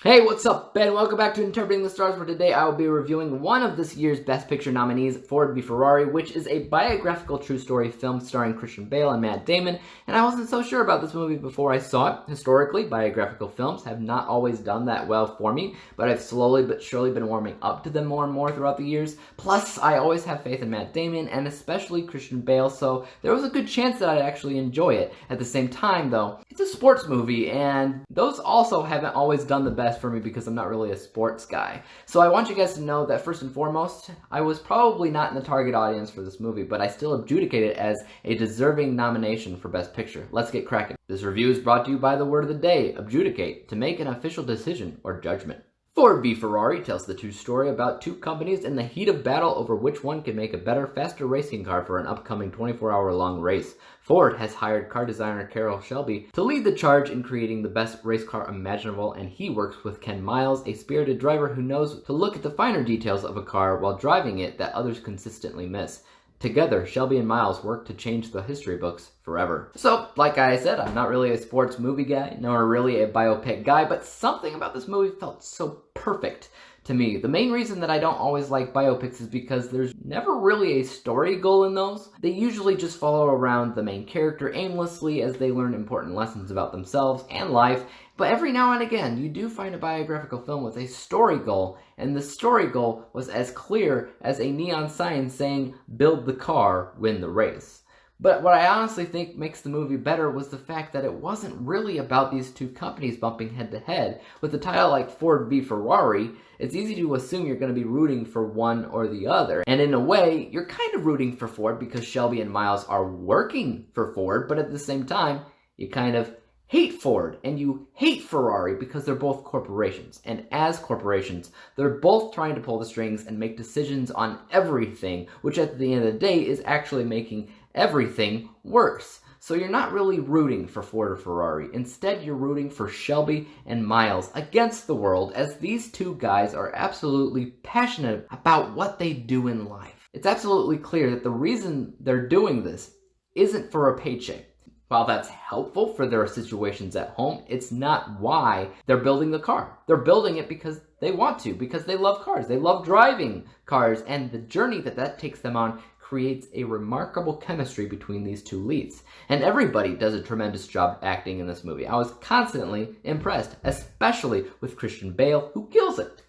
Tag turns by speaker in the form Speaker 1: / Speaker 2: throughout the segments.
Speaker 1: Hey, what's up, Ben? Welcome back to Interpreting the Stars, where today I will be reviewing one of this year's Best Picture nominees, Ford v Ferrari, which is a biographical true story film starring Christian Bale and Matt Damon, and I wasn't so sure about this movie before I saw it. Historically, biographical films have not always done that well for me, but I've slowly but surely been warming up to them more and more throughout the years. Plus, I always have faith in Matt Damon, and especially Christian Bale, so there was a good chance that I'd actually enjoy it. At the same time, though, it's a sports movie, and those also haven't always done the best for me because I'm not really a sports guy. So I want you guys to know that first and foremost, I was probably not in the target audience for this movie, but I still adjudicate it as a deserving nomination for Best Picture. Let's get cracking. This review is brought to you by the word of the day, adjudicate, to make an official decision or judgment. Ford v Ferrari tells the true story about two companies in the heat of battle over which one can make a better, faster racing car for an upcoming 24-hour-long race. Ford has hired car designer Carroll Shelby to lead the charge in creating the best race car imaginable, and he works with Ken Miles, a spirited driver who knows to look at the finer details of a car while driving it that others consistently miss. Together, Shelby and Miles work to change the history books forever. So, like I said, I'm not really a sports movie guy, nor really a biopic guy, but something about this movie felt so perfect to me. The main reason that I don't always like biopics is because there's never really a story goal in those. They usually just follow around the main character aimlessly as they learn important lessons about themselves and life. But every now and again, you do find a biographical film with a story goal, and the story goal was as clear as a neon sign saying, "Build the car, win the race." But what I honestly think makes the movie better was the fact that it wasn't really about these two companies bumping head to head. With a title like Ford v Ferrari, it's easy to assume you're going to be rooting for one or the other. And in a way, you're kind of rooting for Ford because Shelby and Miles are working for Ford, but at the same time, you kind of hate Ford and you hate Ferrari because they're both corporations. And as corporations, they're both trying to pull the strings and make decisions on everything, which at the end of the day is actually making everything worse. So you're not really rooting for Ford or Ferrari. Instead, you're rooting for Shelby and Miles against the world, as these two guys are absolutely passionate about what they do in life. It's absolutely clear that the reason they're doing this isn't for a paycheck. While that's helpful for their situations at home, it's not why they're building the car. They're building it because they want to, because they love cars. They love driving cars, and the journey that takes them on creates a remarkable chemistry between these two leads. And everybody does a tremendous job acting in this movie. I was constantly impressed, especially with Christian Bale, who kills it.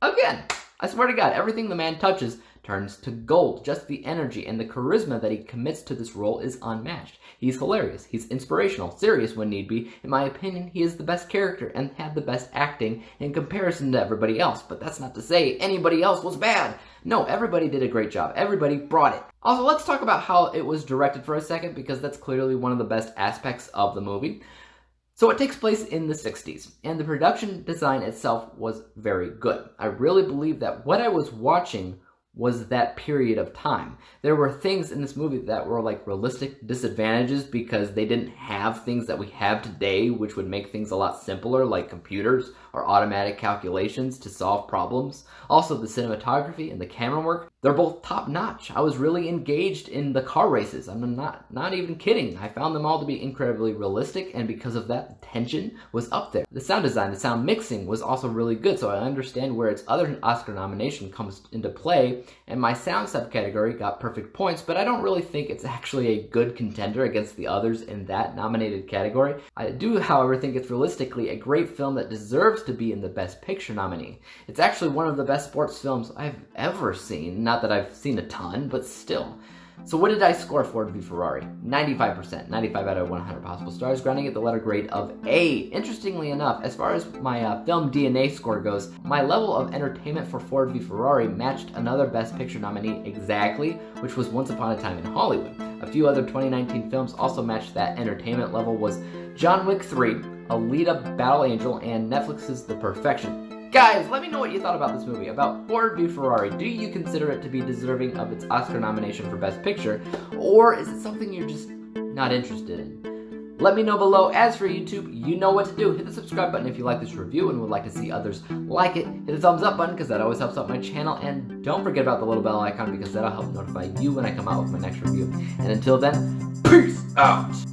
Speaker 1: Again, I swear to God, everything the man touches turns to gold. Just the energy and the charisma that he commits to this role is unmatched. He's hilarious, he's inspirational, serious when need be. In my opinion, he is the best character and had the best acting in comparison to everybody else. But that's not to say anybody else was bad. No, everybody did a great job. Everybody brought it. Also, let's talk about how it was directed for a second, because that's clearly one of the best aspects of the movie. So it takes place in the 60s, and the production design itself was very good. I really believe that what I was watching was that period of time. There were things in this movie that were like realistic disadvantages because they didn't have things that we have today, which would make things a lot simpler, like computers or automatic calculations to solve problems. Also, the cinematography and the camera work, they're both top-notch. I was really engaged in the car races. I'm not even kidding. I found them all to be incredibly realistic, and because of that, the tension was up there. The sound design, the sound mixing was also really good, so I understand where its other Oscar nomination comes into play, and my sound subcategory got perfect points, but I don't really think it's actually a good contender against the others in that nominated category. I do, however, think it's realistically a great film that deserves to be in the Best Picture nominee. It's actually one of the best sports films I've ever seen. Not that I've seen a ton, but still. So what did I score Ford v Ferrari? 95%, 95 out of 100 possible stars, grounding at the letter grade of A. Interestingly enough, as far as my film DNA score goes, my level of entertainment for Ford v Ferrari matched another Best Picture nominee exactly, which was Once Upon a Time in Hollywood. A few other 2019 films also matched that entertainment level was John Wick 3, Alita Battle Angel, and Netflix's The Perfection. Guys, let me know what you thought about this movie, about Ford v Ferrari. Do you consider it to be deserving of its Oscar nomination for Best Picture, or is it something you're just not interested in? Let me know below. As for YouTube, you know what to do. Hit the subscribe button if you like this review and would like to see others like it. Hit the thumbs up button because that always helps out my channel, and don't forget about the little bell icon because that'll help notify you when I come out with my next review. And until then, peace out!